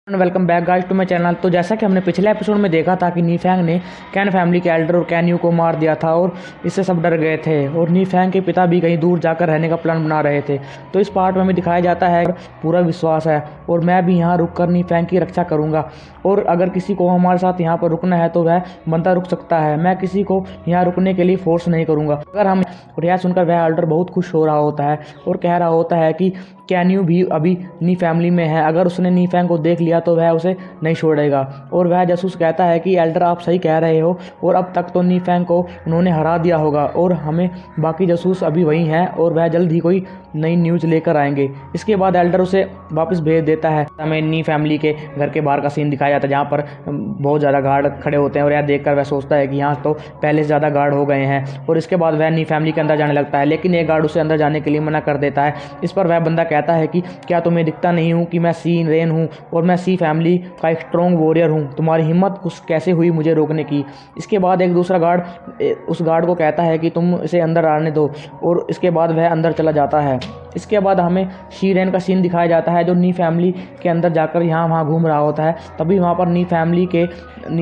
Welcome back guys to my channel. तो जैसा कि हमने पिछले एपिसोड में देखा था कि नीफैंग ने कैन फैमिली के एल्डर और कैन यू को मार दिया था और इससे सब डर गए थे और नीफैंग के पिता भी कहीं दूर जाकर रहने का प्लान बना रहे थे। तो इस पार्ट में हमें दिखाया जाता है पूरा विश्वास है और मैं भी यहाँ रुककर नीफैंग की रक्षा करूँगा और अगर किसी को हमारे साथ यहाँ पर रुकना है तो वह बंदा रुक सकता है। मैं किसी को यहाँ रुकने के लिए फोर्स नहीं करूँगा। अगर हम यह सुनकर वह एल्डर बहुत खुश हो रहा होता है और कह रहा होता है कि कैन यू भी अभी नी फैमिली में है, अगर उसने नीफैंग को देख लिया तो वह उसे नहीं छोड़ेगा। और वह जासूस कहता है कि एल्डर आप सही कह रहे हो और अब तक तो नीफैंग को उन्होंने हरा दिया होगा और हमें बाकी जासूस अभी वही हैं और वह जल्द ही कोई नई न्यूज़ लेकर आएंगे। इसके बाद एल्डर उसे वापस भेज देता है। हमें नी फैमिली के घर के बाहर का सीन दिखाया जाता है जहाँ पर बहुत ज़्यादा गार्ड खड़े होते हैं और यह देखकर वह सोचता है कि यहाँ तो पहले से ज़्यादा गार्ड हो गए हैं और इसके बाद वह नी फैमिली के अंदर जाने लगता है, लेकिन एक गार्ड उसे अंदर जाने के लिए मना कर देता है। इस पर वह बंदा कहता है कि क्या तुम्हें दिखता नहीं हूँ कि मैं सी रेन हूँ और मैं सी फैमिली का एक स्ट्रॉन्ग वॉरियर हूँ, तुम्हारी हिम्मत कुछ कैसे हुई मुझे रोकने की। इसके बाद एक दूसरा गार्ड उस गार्ड को कहता है कि तुम इसे अंदर आने दो और इसके बाद वह अंदर चला जाता है। इसके बाद हमें शी रेन का सीन दिखाया जाता है जो नी फैमिली के अंदर जाकर यहाँ वहाँ घूम रहा होता है। तभी वहाँ पर नी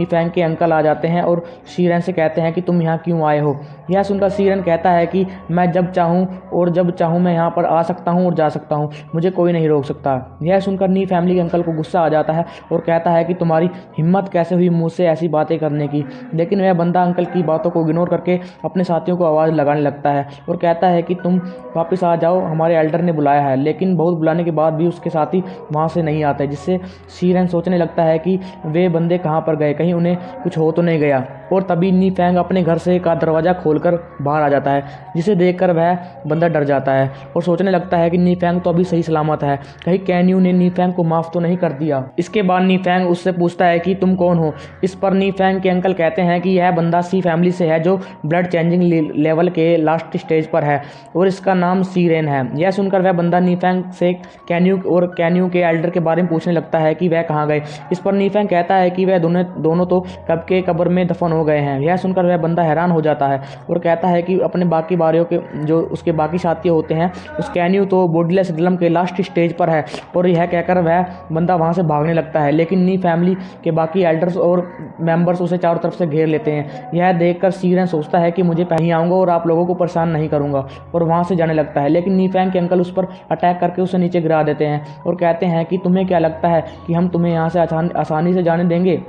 फैंग के अंकल आ जाते हैं और शी रेन से कहते हैं कि तुम यहाँ क्यों आए हो। यह सुनकर शी रेन कहता है कि मैं जब चाहूँ और जब चाहूँ मैं यहाँ पर आ सकता हूँ और जा सकता हूँ, मुझे कोई नहीं रोक सकता। यह सुनकर नी फैमिली के अंकल को गुस्सा आ जाता है और कहता है कि तुम्हारी हिम्मत कैसे हुई मुझसे ऐसी बातें करने की। लेकिन वह बंदा अंकल की बातों को इग्नोर करके अपने साथियों को आवाज़ लगाने लगता है और कहता है कि तुम वापस आ जाओ, हमारे एल्डर ने बुलाया है। लेकिन बहुत बुलाने के बाद भी उसके साथी वहाँ से नहीं आते, जिससे शी रेन सोचने लगता है कि वे बंदे कहाँ पर गए, कहीं उन्हें कुछ हो तो नहीं गया। और तभी नी फैंग अपने घर से का दरवाज़ा खोलकर बाहर आ जाता है, जिसे देखकर वह बंदा डर जाता है और सोचने लगता है कि नी फैंग तो अभी सही सलामत है, कहीं कैन यू ने नी फैंग को माफ़ तो नहीं कर दिया। इसके बाद नी फैंग उससे पूछता है कि तुम कौन हो। इस पर नी फैंग के अंकल कहते हैं कि यह बंदा सी फैमिली से है जो ब्लड चेंजिंग लेवल के लास्ट स्टेज पर है और इसका नाम सी रेन है। यह सुनकर वह बंदा नी फैंग से कैन यू के एल्डर के बारे में पूछने लगता है कि वह कहाँ गए। इस पर नी फैंग कहता है कि वह दोनों तो कब के कब्र में दफन हो गए हैं। यह सुनकर वह बंदा हैरान हो जाता है और कहता है कि अपने बाकी बारियों के जो उसके बाकी साथी होते हैं उस कैन यू तो बॉडीलेस रिलम के लास्ट स्टेज पर है और यह कहकर वह बंदा वहाँ से भागने लगता है। लेकिन नी फैमिली के बाकी एल्डर्स और मेंबर्स उसे चारों तरफ से घेर लेते हैं। यह देखकर शी रेन सोचता है कि मुझे पहले आऊँगा और आप लोगों को परेशान नहीं करूँगा और वहाँ से जाने लगता है। लेकिन नी फैंग के अंकल उस पर अटैक करके उसे नीचे गिरा देते हैं और कहते हैं कि तुम्हें क्या लगता है कि हम तुम्हें यहाँ से आसानी से जाने देंगे।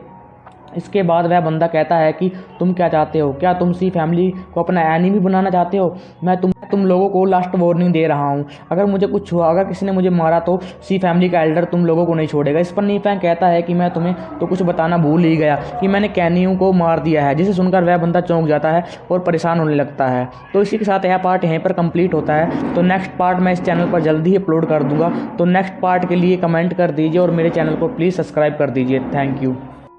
इसके बाद वह बंदा कहता है कि तुम क्या चाहते हो, क्या तुम सी फैमिली को अपना एनिमी बनाना चाहते हो। मैं तुम लोगों को लास्ट वार्निंग दे रहा हूँ, अगर मुझे कुछ हुआ, अगर किसी ने मुझे मारा तो सी फैमिली का एल्डर तुम लोगों को नहीं छोड़ेगा। इस पर नी फैंग कहता है कि मैं तुम्हें तो कुछ बताना भूल ही गया कि मैंने कैन यू को मार दिया है, जिसे सुनकर वह बंदा चौंक जाता है और परेशान होने लगता है। तो इसी के साथ यह पार्ट यहीं पर कंप्लीट होता है। तो नेक्स्ट पार्ट मैं इस चैनल पर जल्दी ही अपलोड कर दूंगा। तो नेक्स्ट पार्ट के लिए कमेंट कर दीजिए और मेरे चैनल को प्लीज़ सब्सक्राइब कर दीजिए। Thank you.